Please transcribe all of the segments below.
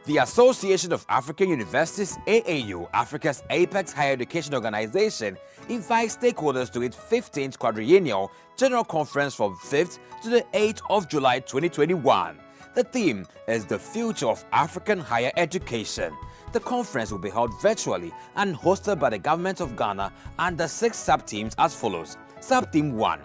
The Association of African Universities, AAU, Africa's apex higher education organization, invites stakeholders to its 15th quadrennial General Conference from 5th to the 8th of July 2021. The theme is the future of African higher education. The conference will be held virtually and hosted by the Government of Ghana under 6 sub-themes as follows. Sub-theme 1,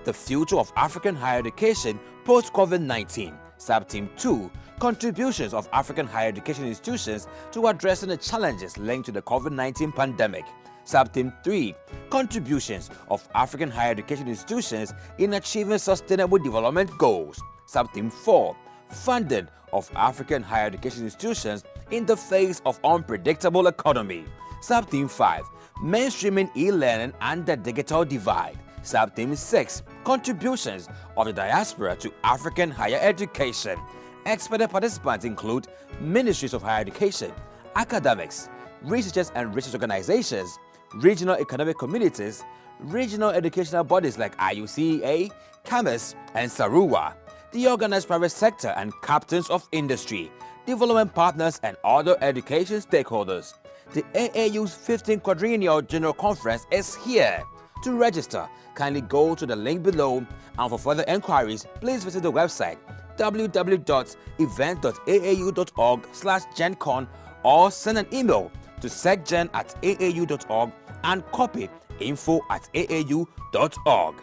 the future of African higher education post-COVID-19. Sub-theme 2, contributions of African higher education institutions to addressing the challenges linked to the COVID-19 pandemic. Sub-theme 3, contributions of African higher education institutions in achieving sustainable development goals. Sub-theme 4, funding of African higher education institutions in the face of unpredictable economy. Sub-theme 5, mainstreaming e-learning and the digital divide. Sub-theme 6, contributions of the diaspora to African higher education. Expected participants include ministries of higher education, academics, researchers and research organizations, regional economic communities, regional educational bodies like IUCEA, CAMES, and SARUWA, the organized private sector and captains of industry, development partners and other education stakeholders. The AAU's 15th Quadrennial General Conference is here. To register, kindly go to the link below, and for further enquiries, please visit the website www.event.aau.org/GenCon or send an email to secgen@aau.org and copy info@aau.org.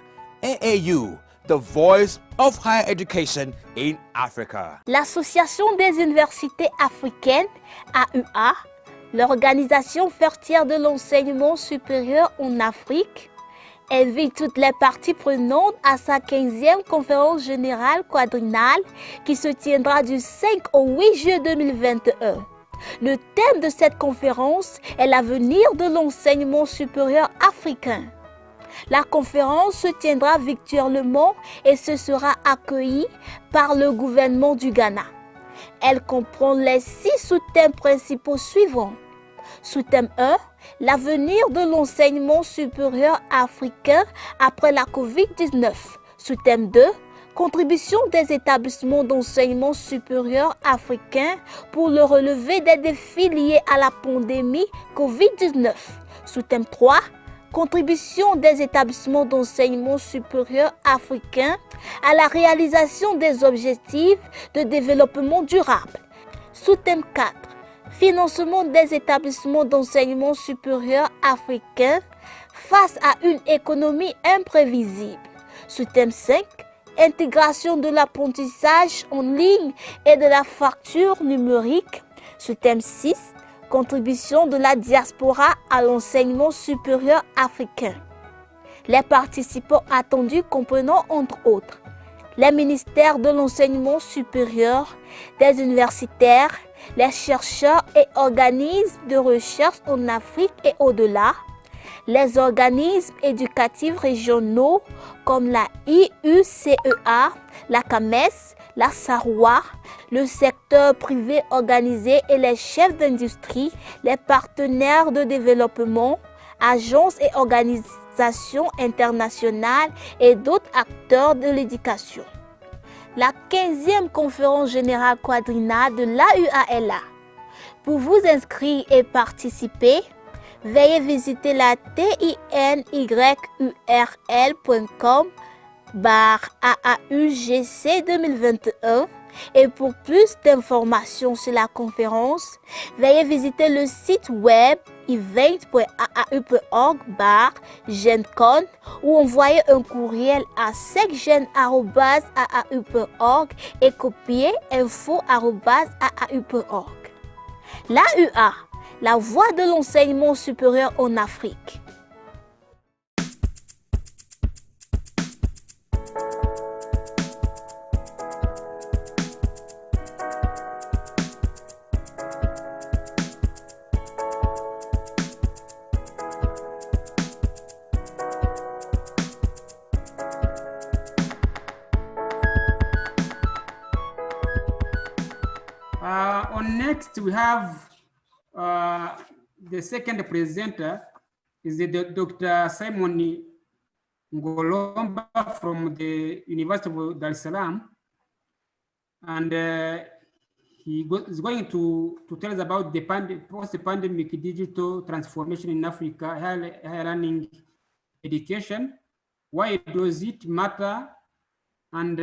AAU, the voice of higher education in Africa. L'Association des universités africaines, AUA, l'organisation faîtière de l'enseignement supérieur en Afrique, invite toutes les parties prenantes à sa 15e conférence générale quadriennale qui se tiendra du 5 au 8 juillet 2021. Le thème de cette conférence est l'avenir de l'enseignement supérieur africain. La conférence se tiendra virtuellement et ce sera accueilli par le gouvernement du Ghana. Elle comprend les 6 sous-thèmes principaux suivants. Sous-thème 1, l'avenir de l'enseignement supérieur africain après la COVID-19. Sous-thème 2, contribution des établissements d'enseignement supérieur africains pour le relevé des défis liés à la pandémie COVID-19. Sous-thème 3, contribution des établissements d'enseignement supérieur africains à la réalisation des objectifs de développement durable. Sous-thème 4, financement des établissements d'enseignement supérieur africains face à une économie imprévisible. Sous-thème 5, intégration de l'apprentissage en ligne et de la facture numérique. Sous-thème 6, contribution de la diaspora à l'enseignement supérieur africain. Les participants attendus comprenant entre autres les ministères de l'enseignement supérieur, des universitaires, les chercheurs et organismes de recherche en Afrique et au-delà, les organismes éducatifs régionaux comme la IUCEA, la CAMES, la SARUWA, le secteur privé organisé et les chefs d'industrie, les partenaires de développement, agences et organisations internationales et d'autres acteurs de l'éducation. La 15e conférence générale quadriennale de l'AUA est là. Pour vous inscrire et participer, veuillez visiter la tinyurl.com/AAUGC 2021 et pour plus d'informations sur la conférence, veuillez visiter le site web event.aau.org/GenCon ou envoyer un courriel à secgen@aau.org et copier info@aau.org. L'AUA, la voie de l'enseignement supérieur en Afrique. Next, we have the second presenter is the Dr. Simon Ngolomba from the University of Dar es Salaam, and is going to tell us about the post-pandemic digital transformation in Africa, higher learning education. Why does it matter? And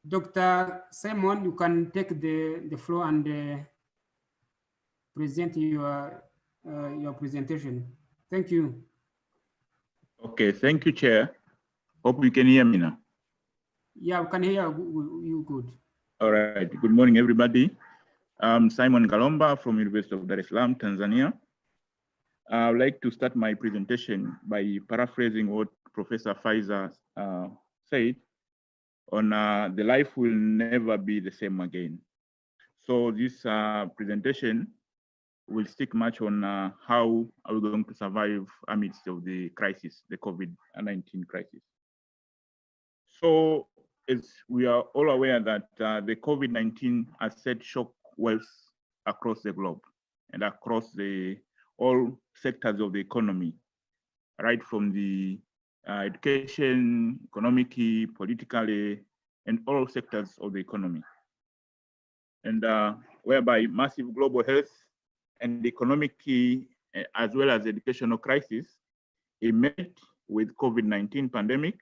Dr. Simon, you can take the floor and present your presentation. Thank you. Okay, thank you, Chair. Hope you can hear me now. Yeah, we can hear you good. All right, good morning, everybody. I'm Simon Kalomba from University of Dar es Salaam, Tanzania. I would like to start my presentation by paraphrasing what Professor Faiza said on the life will never be the same again. So this presentation will stick much on how are we going to survive amidst of the crisis, the COVID-19 crisis. So as we are all aware that the COVID-19 has set shock waves across the globe and across all sectors of the economy, right from the education, economic, politically, and all sectors of the economy. And whereby massive global health and economic as well as educational crisis emerged with COVID-19 pandemic,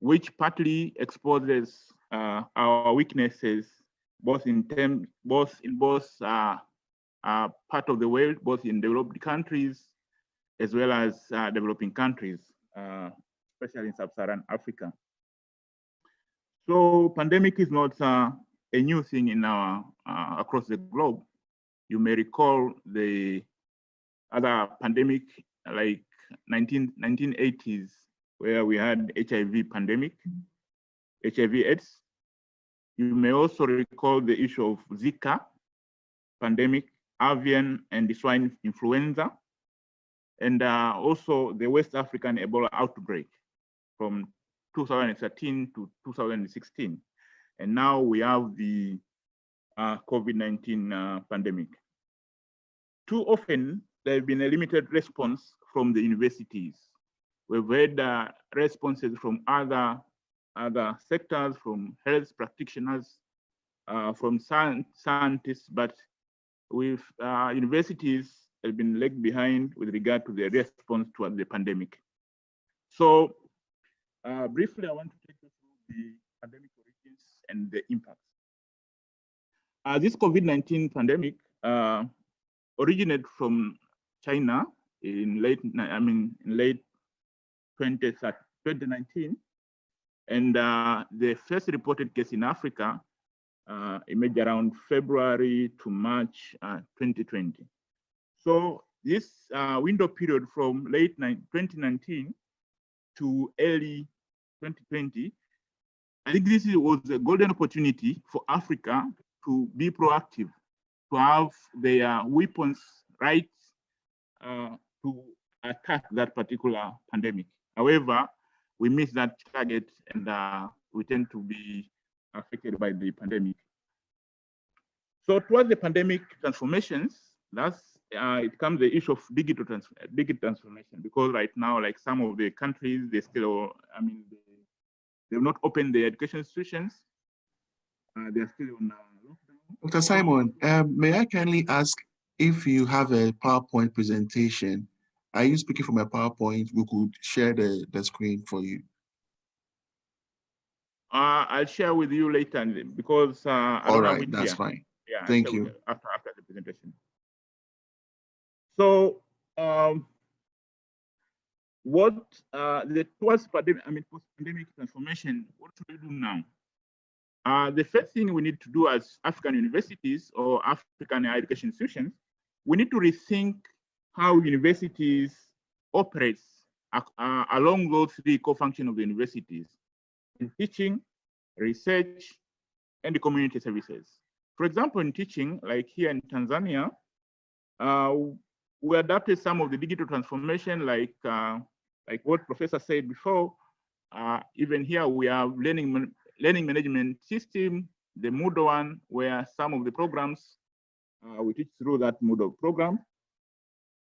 which partly exposes our weaknesses, both in part of the world, both in developed countries as well as developing countries, especially in sub-Saharan Africa. So pandemic is not a new thing in our across the globe. You may recall the other pandemic like 1980s, where we had HIV pandemic, HIV/AIDS. You may also recall the issue of Zika pandemic, avian and swine influenza, and also the West African Ebola outbreak from 2013 to 2016. And now we have the COVID-19 pandemic. Too often, there have been a limited response from the universities. We've had responses from other sectors, from health practitioners, from scientists, but with universities have been lagged behind with regard to their response to the pandemic. So briefly, I want to take you through the pandemic origins and the impacts. This COVID-19 pandemic originated from China in late 2019, and the first reported case in Africa emerged around February to March 2020. So this window period from late 2019 to early 2020, I think this was a golden opportunity for Africa to be proactive, to have their weapons right to attack that particular pandemic. However, we missed that target and we tend to be affected by the pandemic. So towards the pandemic transformations, it comes the issue of digital transformation, because right now, like some of the countries, they still, they've not opened their education institutions. They're still on lockdown. Dr. Simon, may I kindly ask if you have a PowerPoint presentation? Are you speaking from a PowerPoint? We could share the screen for you. I'll share with you later because I don't have it That's here. fine. Yeah, thank you. After the presentation. So post-pandemic transformation, what should we do now? The first thing we need to do as African universities or African higher education institutions, we need to rethink how universities operate along those three core functions of the universities: in teaching, research, and community services. For example, in teaching, like here in Tanzania, we adapted some of the digital transformation, like what Professor said before. Even here, we have learning management system, the Moodle one, where some of the programs we teach through that Moodle program.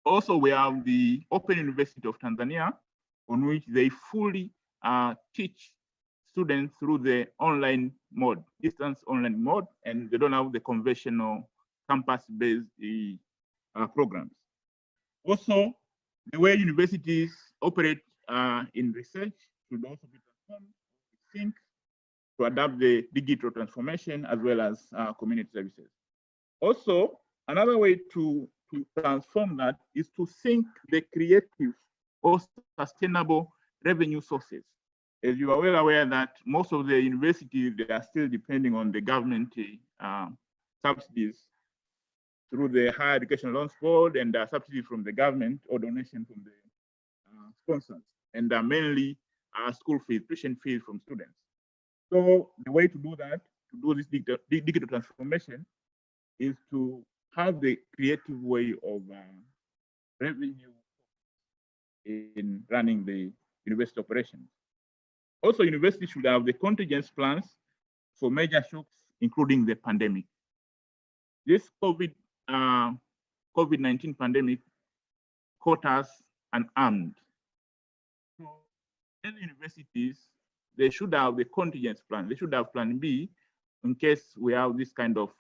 Also, we have the Open University of Tanzania, on which they fully teach students through the online mode, distance online mode, and they don't have the conventional campus-based programs. Also, the way universities operate in research should also be transformed, think, to adapt the digital transformation as well as community services. Also, another way to transform that is to think the creative or sustainable revenue sources. As you are well aware that most of the universities, they are still depending on the government subsidies through the Higher Education Loans Board and subsidies from the government or donation from the sponsors, and mainly school fees, tuition fees from students. So the way to do that, to do this digital transformation, is to have the creative way of revenue in running the university operations. Also, universities should have the contingent plans for major shocks, including the pandemic. This COVID-19 pandemic caught us unarmed. So, in universities, they should have the contingent plan. They should have plan B in case we have this kind of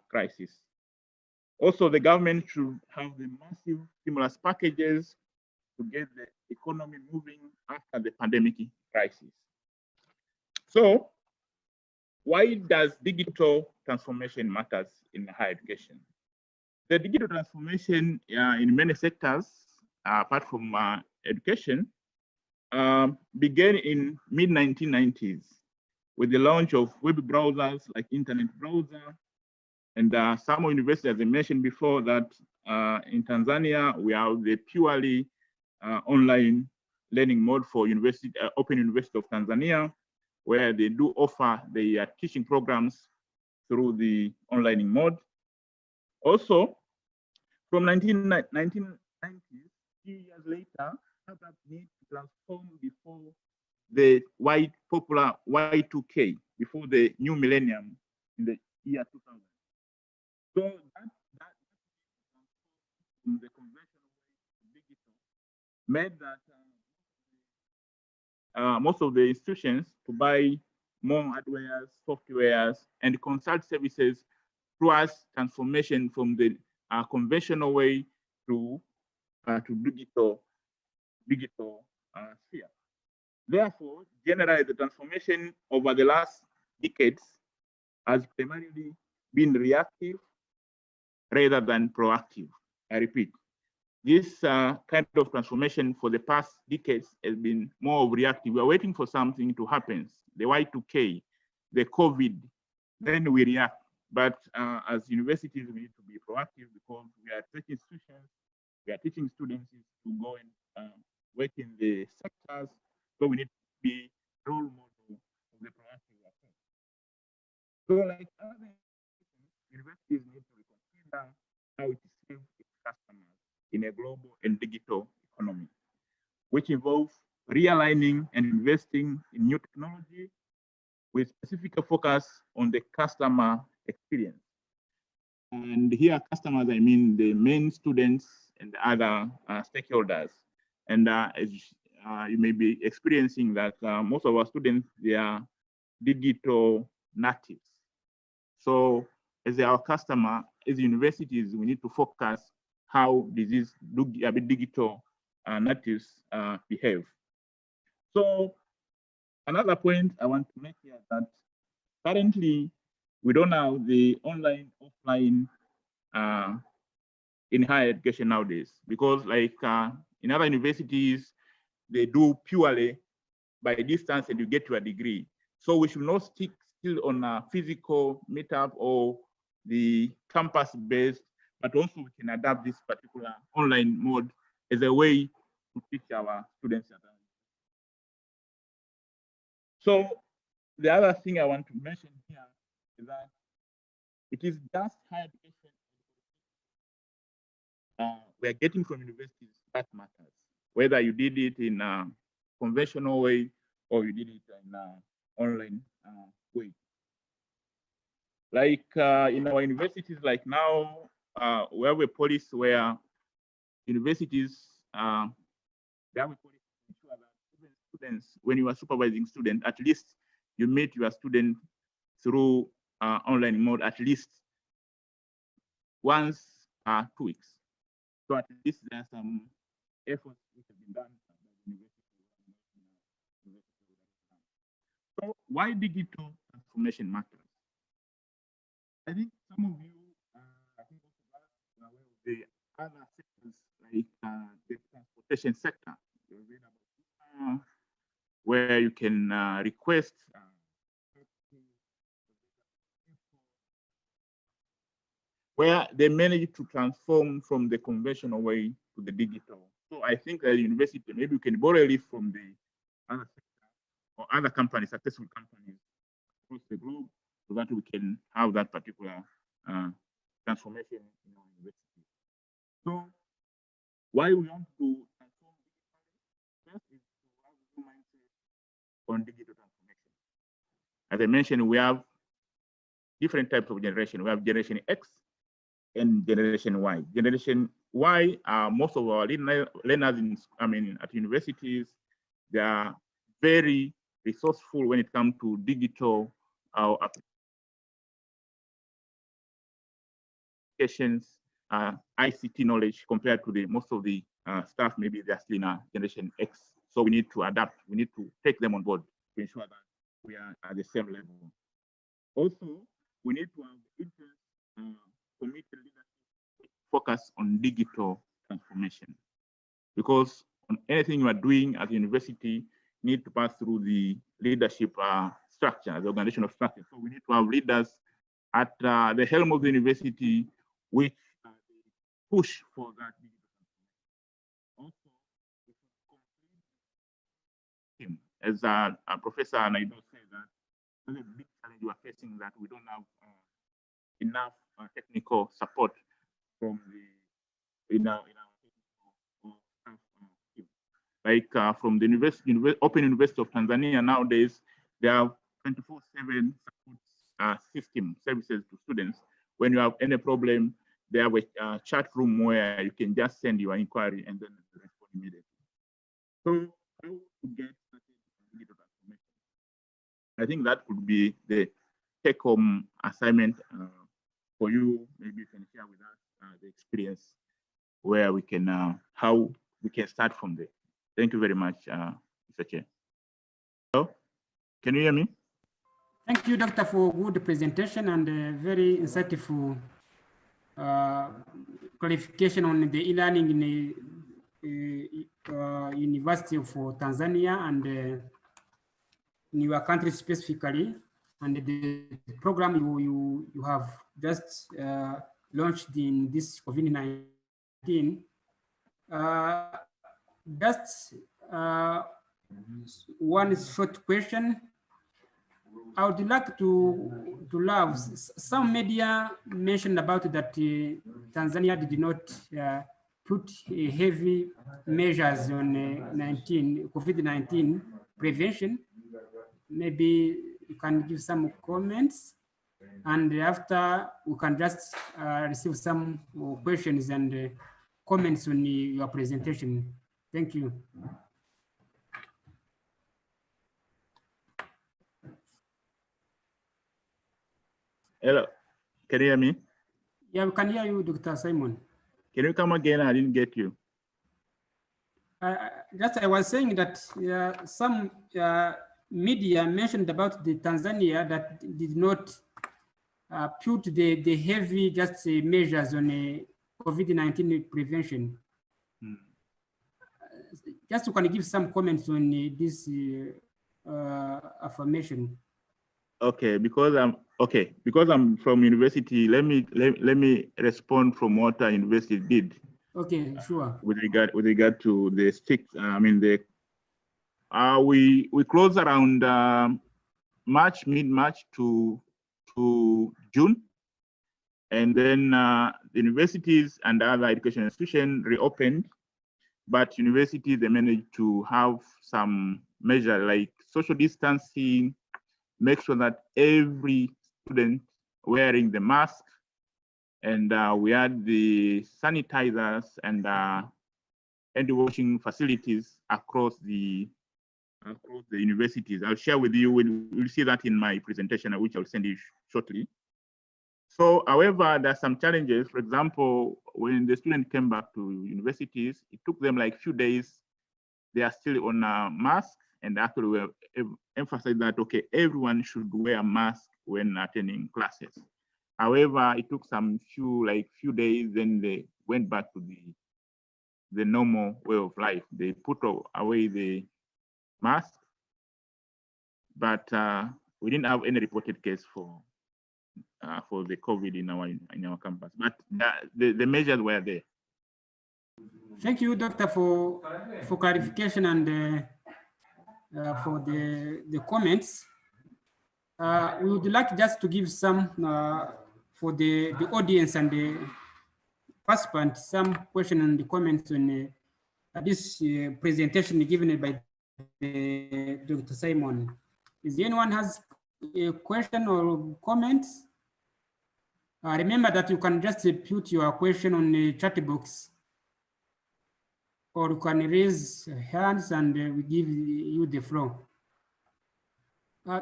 crisis. Also, the government should have the massive stimulus packages to get the economy moving after the pandemic crisis. So, why does digital transformation matters in higher education? The digital transformation in many sectors, apart from education, began in mid-1990s with the launch of web browsers like internet browser. And some universities, as I mentioned before, that in Tanzania, we have the purely online learning mode for University, Open University of Tanzania, where they do offer the teaching programs through the online mode. Also, from 1990s, few years later, startups need to transform before the popular Y2K, before the new millennium in the year 2000. So that from the conventional way to digital made that most of the institutions to buy more hardware, softwares, and consult services towards transformation from the conventional way to digital sphere. Therefore, generally, the transformation over the last decades has primarily been reactive rather than proactive. I repeat, this kind of transformation for the past decades has been more of reactive. We're waiting for something to happen, the Y2K, the COVID, then we react. But as universities, we need to be proactive because we are teaching institutions, we are teaching students to go and work in the sectors, so we need to be role model of the proactive approach. So like other universities need to reconsider how it serves its customers in a global and digital economy, which involves realigning and investing in new technology with specific focus on the customer experience. And here, customers, I mean the main students and other stakeholders. And as you may be experiencing that most of our students, they are digital natives. So as our customer, as universities, we need to focus how these digital natives behave. So another point I want to make here is that currently we don't have the online, offline in higher education nowadays, because like in other universities, they do purely by distance and you get your degree. So we should not stick still on a physical meetup or the campus-based, but also we can adapt this particular online mode as a way to teach our students. So the other thing I want to mention here is that it is just higher education we are getting from universities that matters, whether you did it in a conventional way or you did it in an online way. Like in our universities, like now, we have a policy where universities, they have a policy to ensure that students, when you are supervising students, at least you meet your student through online mode at least once 2 weeks. So at least there are some efforts which have been done by the university. So why digital transformation matters? I think some of you, I think also are aware of the other sectors like the transportation sector, where you can request where they manage to transform from the conventional way to the digital. So I think at the university, maybe we can borrow it from the other sector or other companies, successful companies across the globe, so that we can have that particular transformation in our university. So why we want to transform digitally? First is to have a mindset on digital transformation. As I mentioned, we have different types of generation. We have generation X and generation Y. Generation Y are most of our learners at universities. They are very resourceful when it comes to digital applications, ICT knowledge compared to the most of the staff. Maybe they're still in generation X. So we need to adapt. We need to take them on board to ensure that we are at the same level. Also, we need to have interest, committed leadership focus on digital transformation, because on anything you are doing at the university, you need to pass through the leadership structure, the organizational structure. So we need to have leaders at the helm of the university which push for that digital transformation. Also, as Professor Naido said, that there's a big challenge we are facing, that we don't have enough technical support from the in our staff team. Like from the Open University of Tanzania nowadays, they have 24/7 support system services to students. When you have any problem, they have a chat room where you can just send your inquiry and then respond immediately. So how to get started on digital transformation? I think that could be the take-home assignment for you. Maybe you can share with us the experience where we can, how we can start from there. Thank you very much, Mr. Chair. Hello, can you hear me? Thank you, Doctor, for good presentation and very insightful clarification on the e-learning in the University of Tanzania and in your country specifically, and the program you have just launched in this COVID-19. Just one short question. I would like to love some media mentioned about that Tanzania did not put heavy measures on COVID-19 prevention. Maybe you can give some comments, and after we can just receive some questions and comments on your presentation. Thank you. Hello, can you hear me? Yeah, we can hear you, Dr. Simon. Can you come again? I didn't get you. Just I was saying that some media mentioned about the Tanzania that did not put the heavy just measures on COVID-19 prevention. Just you can give some comments on this affirmation. Okay, because I'm from university. Let me respond from what our university did. Okay, sure. With regard to the sticks, we closed around mid-March to June, and then the universities and other education institutions reopened, but universities, they managed to have some measure like social distancing, make sure that every student wearing the mask, and we had the sanitizers and hand washing facilities across the across the universities. I'll share with you, we'll see that in my presentation, which I'll send you shortly. So, however, there are some challenges. For example, when the students came back to universities, it took them like a few days. They are still on a mask, and actually we emphasized that, okay, everyone should wear a mask when attending classes. However, it took some few days, then they went back to the normal way of life. They put away the mask, but we didn't have any reported case for the COVID in our campus. But the measures were there. Thank you, Doctor, for clarification and for the comments. We would like just to give some for the audience and the participants some question and the comments on this presentation given by Dr. Simon. Is there anyone has a question or comments? Remember that you can just put your question on the chat box, or you can raise hands and we give you the floor.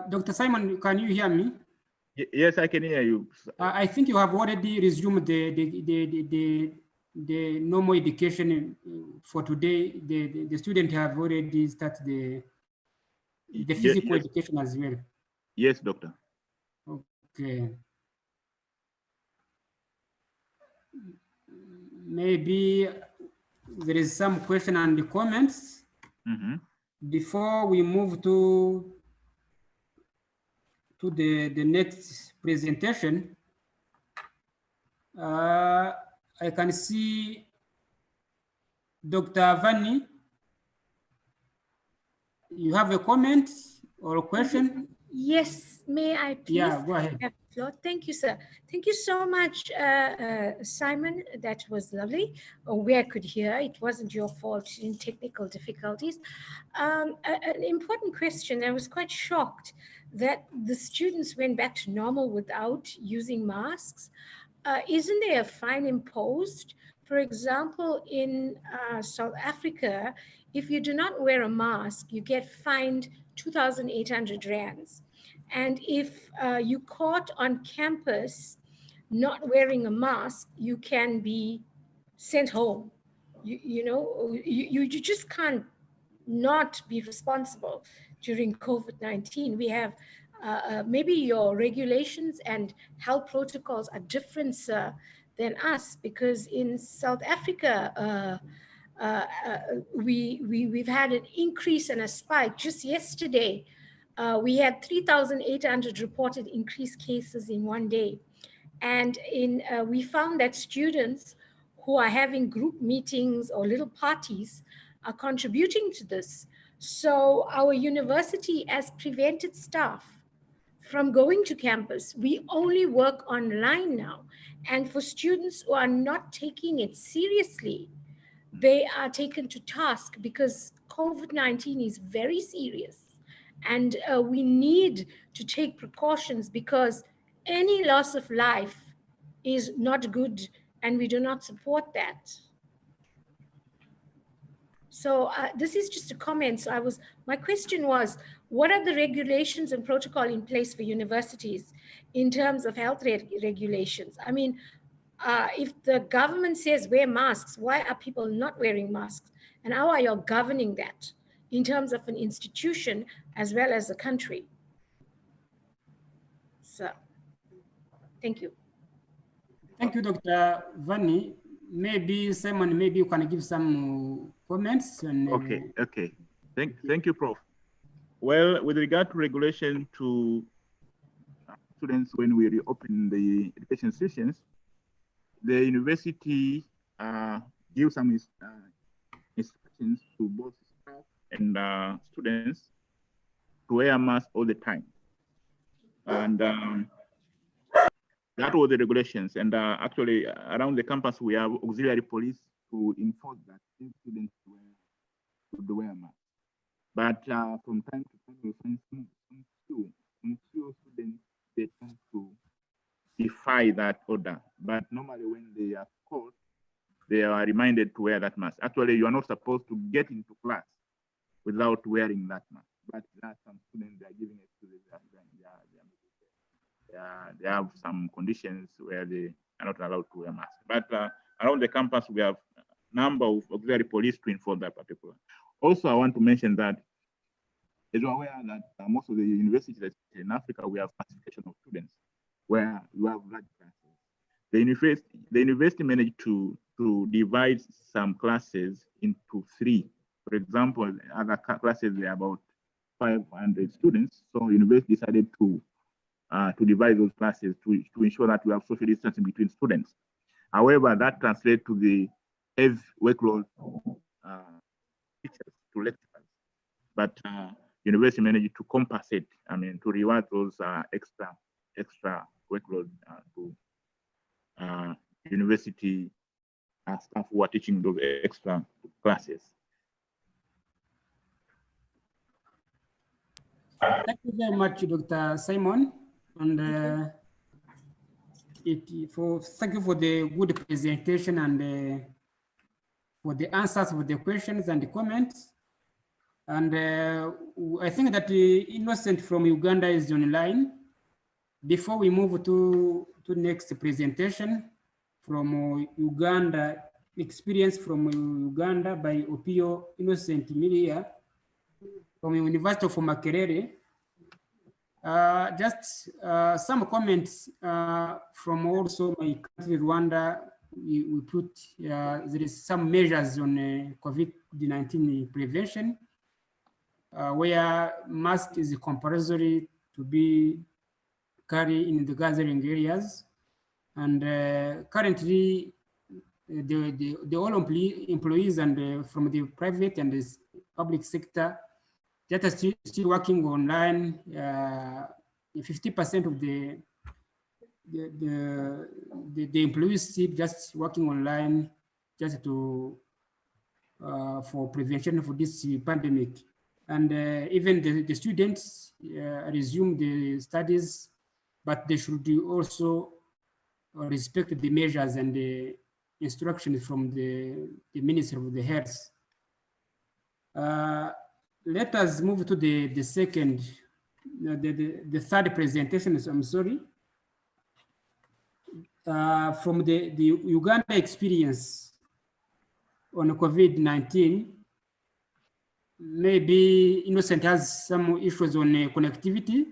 Dr. Simon, can you hear me? Yes, I can hear you. I think you have already resumed the normal education for today. The students have already started the physical education as well. Yes, doctor. Okay. Maybe there is some question and the comments before we move to the next presentation. I can see Dr. Vanni. You have a comment or a question? Yes, may I please? Yeah, go ahead. Thank you, sir. Thank you so much, Simon. That was lovely. We could hear. It wasn't your fault in technical difficulties. An important question. I was quite shocked that the students went back to normal without using masks. Isn't there a fine imposed? For example, in South Africa, if you do not wear a mask, you get fined 2,800 rands. And if you caught on campus not wearing a mask, you can be sent home. You just can't not be responsible during COVID-19. We have maybe your regulations and health protocols are different, sir, than us, because in South Africa, we've had an increase and a spike. Just yesterday, we had 3,800 reported increased cases in one day. And we found that students who are having group meetings or little parties are contributing to this. So our university has prevented staff from going to campus. We only work online now. And for students who are not taking it seriously, they are taken to task because COVID-19 is very serious. And we need to take precautions because any loss of life is not good and we do not support that. So this is just a comment. So my question was, what are the regulations and protocol in place for universities in terms of health regulations? I mean, if the government says wear masks, why are people not wearing masks? And how are you governing that in terms of an institution as well as a country? So, thank you. Thank you, Dr. Vanni. Maybe Simon, maybe you can give some comments. And, okay. Thank you, Prof. Well, with regard to regulation to students when we reopen the education sessions, the university gives some instructions to both staff and students to wear a mask all the time. And that was the regulations. And actually, around the campus, we have auxiliary police to enforce that students should wear a mask. But from time to time, we find some few students, they tend to defy that order. But normally when they are caught, they are reminded to wear that mask. Actually, you are not supposed to get into class without wearing that mask. But there are some students, they are giving excuses. They have some conditions where they are not allowed to wear masks. But around the campus, we have a number of auxiliary police to enforce that particular. Also, I want to mention that, as you're aware, that most of the universities in Africa, we have classification of students where you have large classes. The university managed to divide some classes into 3. For example, other classes, there are about 500 students. So university decided to divide those classes to ensure that we have social distancing between students. However, that translates to the heavy workload teachers to lecturers. But university managed to compensate, to reward those extra workload to university staff who are teaching those extra classes. Thank you very much, Dr. Simon, and thank you for the good presentation and for the answers for the questions and the comments. And I think that Innocent from Uganda is online. Before we move to next presentation from Uganda, experience from Uganda by Opio Innocent Milia from University of Makerere. Just some comments from also my country, Rwanda. We put, there is some measures on COVID-19 prevention, where mask is compulsory to be carried in the gathering areas. And currently, all employees and from the private and the public sector that are still working online. 50% of the employees still just working online just to for prevention for this pandemic. And even the students resume the studies, but they should also respect the measures and the instructions from the Ministry of the Health. Let us move to the second, the third presentation. I'm sorry. From the Uganda experience on COVID-19, maybe Innocent has some issues on connectivity.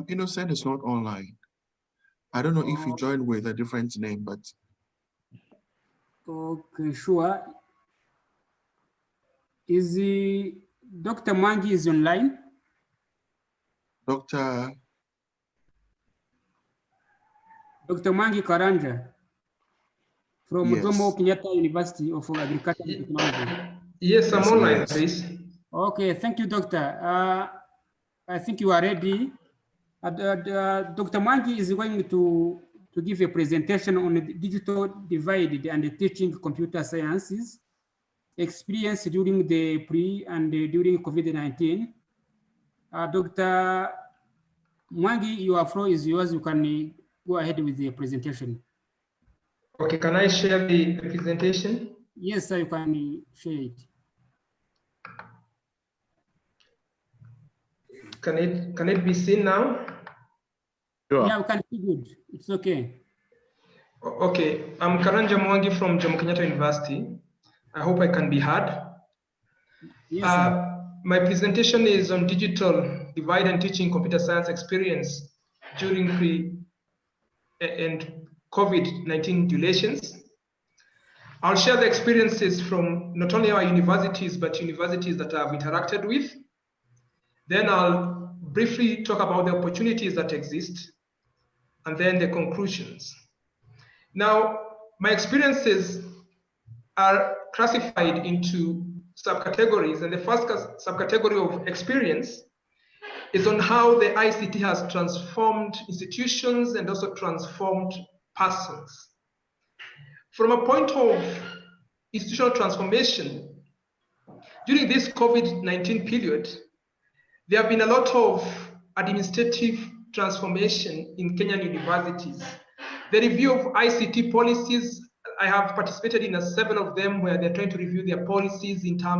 Innocent is not online. I don't know if he joined with a different name, but. Okay, sure. Is Dr. Mwangi is online? Dr. Mwangi Karanja from Yes. Jomo Kenyatta University of Agriculture and Technology. Yes, I'm online, please. Okay, thank you, doctor. I think you are ready. Dr. Mwangi is going to give a presentation on the digital divide and teaching computer sciences experience during the pre and during COVID-19. Dr. Mwangi, your floor is yours. You can go ahead with the presentation. Okay, can I share the presentation? Yes, sir, you can share it. Can it be seen now? Sure. Yeah, we can see good. It's okay. Okay, I'm Karanja Mwangi from Jomo Kenyatta University. I hope I can be heard. Yes, sir. My presentation is on digital divide and teaching computer science experience during pre and COVID-19 durations. I'll share the experiences from not only our universities, but universities that I've interacted with. Then I'll briefly talk about the opportunities that exist and then the conclusions. Now, my experiences are classified into subcategories, and the first subcategory of experience is on how the ICT has transformed institutions and also transformed persons. From a point of institutional transformation, during this COVID-19 period, there have been a lot of administrative transformation in Kenyan universities. The review of ICT policies, I have participated in several of them where they're trying to review their policies in terms